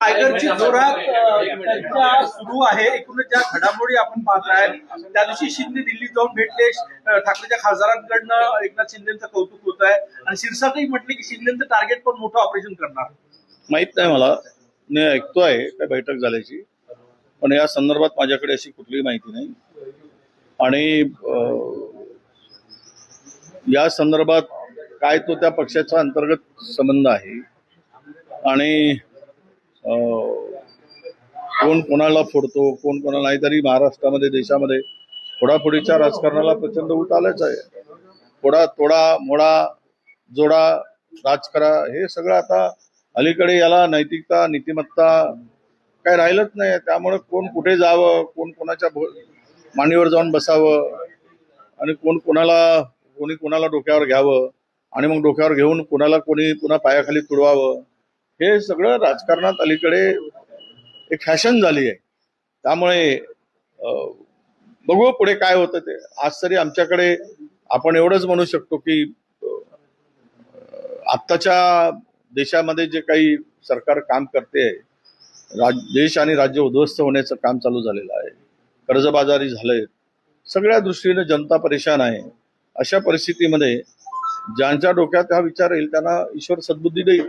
टायगरची जोरात चर्चा सुरू आहे। एकूणच ज्या घडामोडी आपण पाहत आहे त्या दिवशी शिंदे दिल्लीत जाऊन भेटले, ठाकरेच्या खासदारांकडनं एकनाथ शिंदेचं कौतुक होत आहे आणि शिरसाटही म्हटले की शिंदेचं टार्गेट पण मोठं ऑपरेशन करणार। माहित नाही मला, मी ऐकतोय काय बैठक झाल्याची, पण या संदर्भात माझ्याकडे अशी कुठलीही माहिती नाही आणि या संदर्भात काय तो त्या पक्षाचा अंतर्गत संबंध आहे आणि कोण कोणाला फोडतो कोण कोणाला नाही, तरी महाराष्ट्रामध्ये देशामध्ये फोडाफोडीच्या राजकारणाला प्रचंड उठ आलंच आहे। फोडा तोडा मोडा जोडा राज करा हे सगळं आता अलीकडे याला नैतिकता नीतिमत्ता काय राहिलंच नाही। त्यामुळे कोण कुठे जावं, कोण कोणाच्या मांडीवर जाऊन बसावं आणि कोणी कोणाला डोक्यावर घ्यावं आणि मग डोक्यावर घेऊन कोणाला कोणी पुन्हा पायाखाली तुडवावं, हे सगळं राजकारणात अलीकडे एक फॅशन झाली आहे। त्यामुळे बघू पुढे काय होतं ते। आज तरी आमच्याकडे आपण एवढंच म्हणू शकतो की आत्ताच्या देशामध्ये जे काही सरकार काम करते, देश आणि राज्य उद्ध्वस्त होण्याचं काम चालू झालेलं आहे, कर्जबाजारी झालंय, सगळ्या दृष्टीने जनता परेशान आहे। अशा परिस्थितीमध्ये ज्यांच्या डोक्यात हा विचार येईल त्यांना ईश्वर सद्बुद्धी देईल।